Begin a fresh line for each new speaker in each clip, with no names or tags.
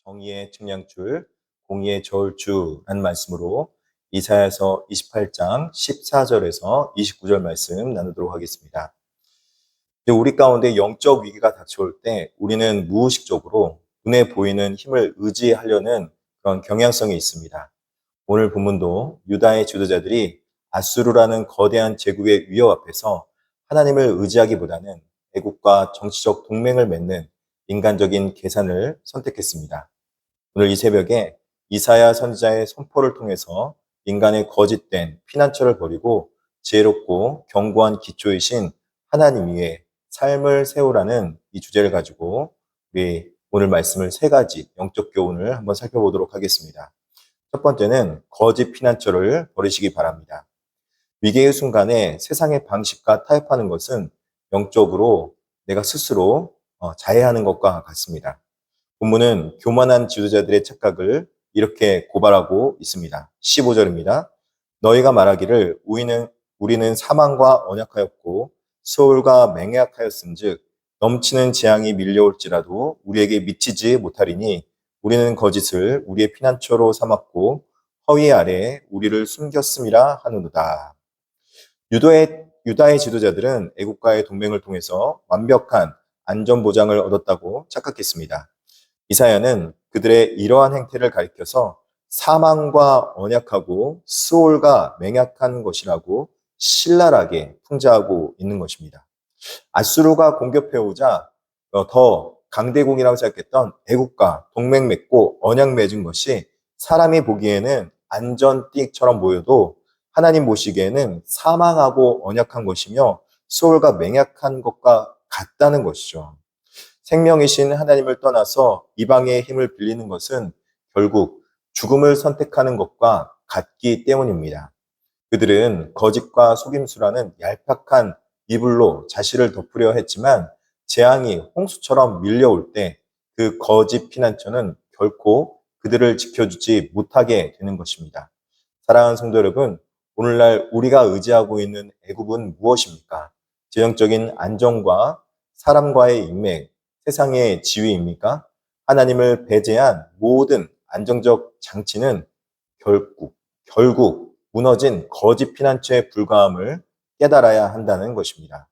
정의의 측량줄, 공의의 저울주라는 말씀으로 이사야서 28장 14절에서 29절 말씀 나누도록 하겠습니다. 우리 가운데 영적 위기가 닥쳐올 때 우리는 무의식적으로 눈에 보이는 힘을 의지하려는 그런 경향성이 있습니다. 오늘 본문도 유다의 지도자들이 아수르라는 거대한 제국의 위협 앞에서 하나님을 의지하기보다는 애국과 정치적 동맹을 맺는 인간적인 계산을 선택했습니다. 오늘 이 새벽에 이사야 선지자의 선포를 통해서 인간의 거짓된 피난처를 버리고 지혜롭고 견고한 기초이신 하나님 위에 삶을 세우라는 이 주제를 가지고 우리 오늘 말씀을 세 가지 영적 교훈을 한번 살펴보도록 하겠습니다. 첫 번째는 거짓 피난처를 버리시기 바랍니다. 위기의 순간에 세상의 방식과 타협하는 것은 영적으로 내가 스스로 자해하는 것과 같습니다. 본문은 교만한 지도자들의 착각을 이렇게 고발하고 있습니다. 15절입니다. 너희가 말하기를 우리는 사망과 언약하였고 소울과 맹약하였음즉 넘치는 재앙이 밀려올지라도 우리에게 미치지 못하리니 우리는 거짓을 우리의 피난처로 삼았고 허위 아래에 우리를 숨겼음이라 하느니라. 유다의 지도자들은 애국과의 동맹을 통해서 완벽한 안전보장을 얻었다고 착각했습니다. 이사야는 그들의 이러한 행태를 가리켜서 사망과 언약하고 스올과 맹약한 것이라고 신랄하게 풍자하고 있는 것입니다. 아수르가 공격해오자 더 강대국이라고 생각했던 애국과 동맹 맺고 언약 맺은 것이 사람이 보기에는 안전띠처럼 보여도 하나님 보시기에는 사망하고 언약한 것이며 스올과 맹약한 것과 같다는 것이죠. 생명이신 하나님을 떠나서 이방의 힘을 빌리는 것은 결국 죽음을 선택하는 것과 같기 때문입니다. 그들은 거짓과 속임수라는 얄팍한 이불로 자신을 덮으려 했지만 재앙이 홍수처럼 밀려올 때 그 거짓 피난처는 결코 그들을 지켜주지 못하게 되는 것입니다. 사랑하는 성도 여러분, 오늘날 우리가 의지하고 있는 애국은 무엇입니까? 재정적인 안정과 사람과의 인맥, 세상의 지위입니까? 하나님을 배제한 모든 안정적 장치는 결국 무너진 거짓 피난처에 불과함을 깨달아야 한다는 것입니다.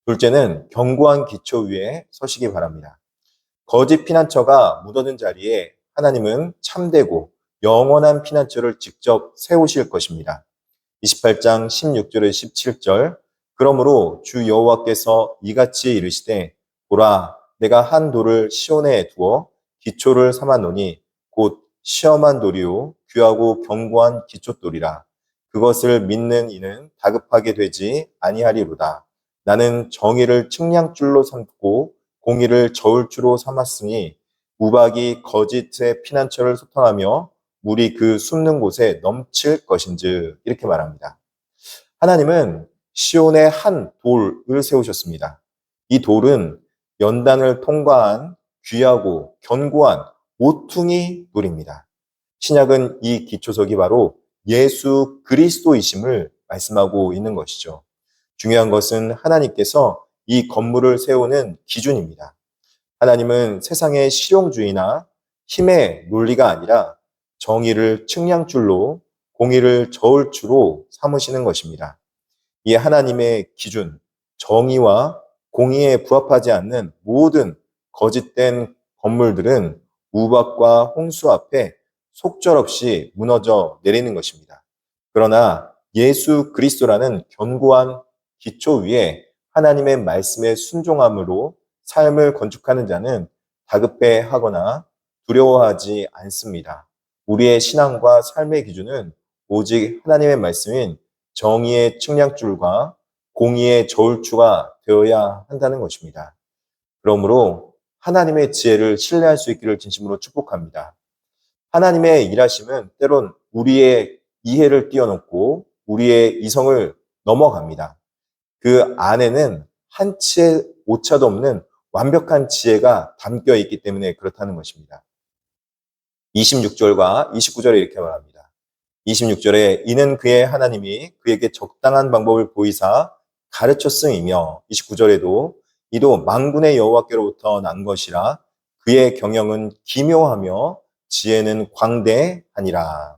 둘째는 견고한 기초 위에 서시기 바랍니다. 거짓 피난처가 묻어든 자리에 하나님은 참되고 영원한 피난처를 직접 세우실 것입니다. 28장 16절에 17절 그러므로 주 여호와께서 이같이 이르시되 보라 내가 한 돌을 시온에 두어 기초를 삼았노니 곧 시험한 돌이요 귀하고 견고한 기초돌이라 그것을 믿는 이는 다급하게 되지 아니하리로다. 나는 정의를 측량줄로 삼고 공의를 저울추로 삼았으니 우박이 거짓의 피난처를 소탕하며 물이 그 숨는 곳에 넘칠 것인즉 이렇게 말합니다. 하나님은 시온에 한 돌을 세우셨습니다. 이 돌은 연단을 통과한 귀하고 견고한 모퉁이 돌입니다. 신약은 이 기초석이 바로 예수 그리스도이심을 말씀하고 있는 것이죠. 중요한 것은 하나님께서 이 건물을 세우는 기준입니다. 하나님은 세상의 실용주의나 힘의 논리가 아니라 정의를 측량줄로 공의를 저울추로 삼으시는 것입니다. 이 하나님의 기준, 정의와 공의에 부합하지 않는 모든 거짓된 건물들은 우박과 홍수 앞에 속절없이 무너져 내리는 것입니다. 그러나 예수 그리스도라는 견고한 기초 위에 하나님의 말씀에 순종함으로 삶을 건축하는 자는 다급해하거나 두려워하지 않습니다. 우리의 신앙과 삶의 기준은 오직 하나님의 말씀인 정의의 측량줄과 공의의 저울추가 되어야 한다는 것입니다. 그러므로 하나님의 지혜를 신뢰할 수 있기를 진심으로 축복합니다. 하나님의 일하심은 때론 우리의 이해를 뛰어넘고 우리의 이성을 넘어갑니다. 그 안에는 한치의 오차도 없는 완벽한 지혜가 담겨 있기 때문에 그렇다는 것입니다. 26절과 29절에 이렇게 말합니다. 26절에 이는 그의 하나님이 그에게 적당한 방법을 보이사 가르쳤음이며 29절에도 이도 만군의 여호와께로부터 난 것이라 그의 경영은 기묘하며 지혜는 광대하니라.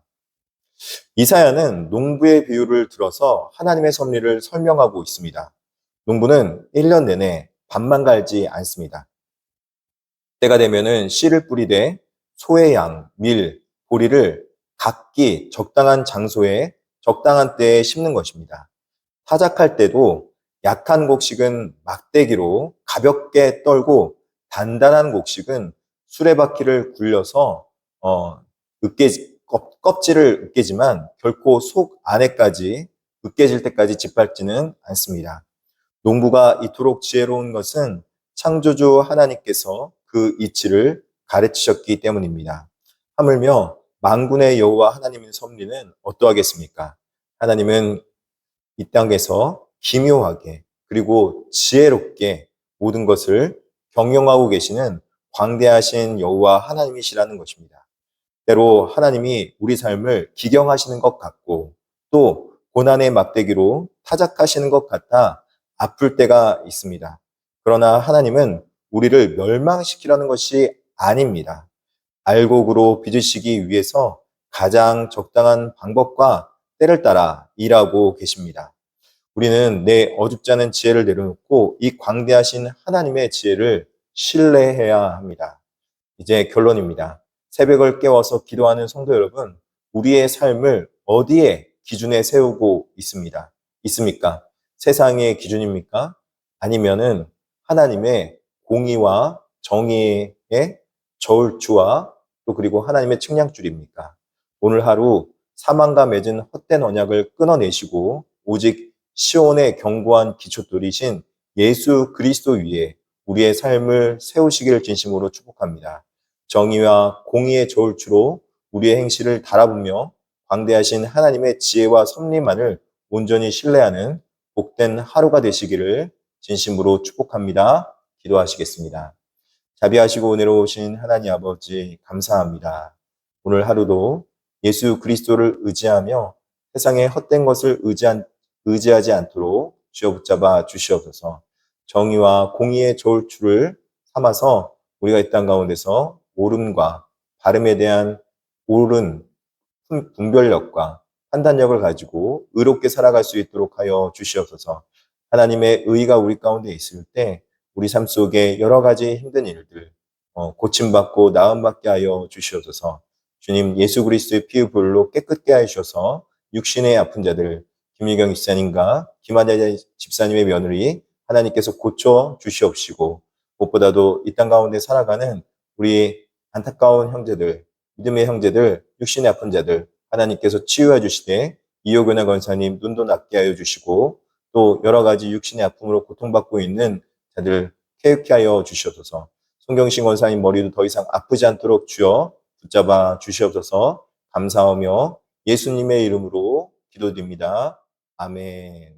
이사야는 농부의 비유를 들어서 하나님의 섭리를 설명하고 있습니다. 농부는 1년 내내 밭만 갈지 않습니다. 때가 되면은 씨를 뿌리되 소의 양, 밀, 보리를 각기 적당한 장소에 적당한 때에 심는 것입니다. 타작할 때도 약한 곡식은 막대기로 가볍게 떨고 단단한 곡식은 수레바퀴를 굴려서 껍질을 으깨지만 결코 속 안에까지 으깨질 때까지 짓밟지는 않습니다. 농부가 이토록 지혜로운 것은 창조주 하나님께서 그 이치를 가르치셨기 때문입니다. 하물며 만군의 여호와 하나님의 섭리는 어떠하겠습니까? 하나님은 이 땅에서 기묘하게 그리고 지혜롭게 모든 것을 경영하고 계시는 광대하신 여호와 하나님이시라는 것입니다. 때로 하나님이 우리 삶을 기경하시는 것 같고 또 고난의 막대기로 타작하시는 것 같아 아플 때가 있습니다. 그러나 하나님은 우리를 멸망시키라는 것이 아닙니다. 알곡으로 빚으시기 위해서 가장 적당한 방법과 때를 따라 일하고 계십니다. 우리는 내 어줍지 않은 지혜를 내려놓고 이 광대하신 하나님의 지혜를 신뢰해야 합니다. 이제 결론입니다. 새벽을 깨워서 기도하는 성도 여러분, 우리의 삶을 어디에 기준에 세우고 있습니까? 세상의 기준입니까? 아니면은 하나님의 공의와 정의의 저울추와 또 그리고 하나님의 측량줄입니까? 오늘 하루 사망과 맺은 헛된 언약을 끊어내시고 오직 시온의 견고한 기초돌이신 예수 그리스도 위에 우리의 삶을 세우시기를 진심으로 축복합니다. 정의와 공의의 저울추로 우리의 행실을 달아보며 광대하신 하나님의 지혜와 섭리만을 온전히 신뢰하는 복된 하루가 되시기를 진심으로 축복합니다. 기도하시겠습니다. 자비하시고 은혜로우신 하나님 아버지 감사합니다. 오늘 하루도 예수 그리스도를 의지하며 세상의 헛된 것을 의지하지 않도록 쥐어 붙잡아 주시옵소서. 정의와 공의의 저울추를 삼아서 우리가 이 땅 가운데서 옳음과 바름에 대한 옳은 분별력과 판단력을 가지고 의롭게 살아갈 수 있도록 하여 주시옵소서. 하나님의 의가 우리 가운데 있을 때 우리 삶 속에 여러 가지 힘든 일들 고침받고 나음받게 하여 주시옵소서. 주님 예수 그리스도의 피의 보혈로 깨끗게 하셔서 육신의 아픈 자들 김일경 집사님과 김하자 집사님의 며느리 하나님께서 고쳐 주시옵시고 무엇보다도 이 땅 가운데 살아가는 우리 안타까운 형제들, 믿음의 형제들, 육신의 아픈 자들 하나님께서 치유해 주시되 이호교나 권사님 눈도 낫게 하여 주시고 또 여러 가지 육신의 아픔으로 고통받고 있는 자들 쾌유케 하여 주시옵소서. 송경신 권사님 머리도 더 이상 아프지 않도록 주여 붙잡아 주시옵소서. 감사하며 예수님의 이름으로 기도드립니다. 아멘.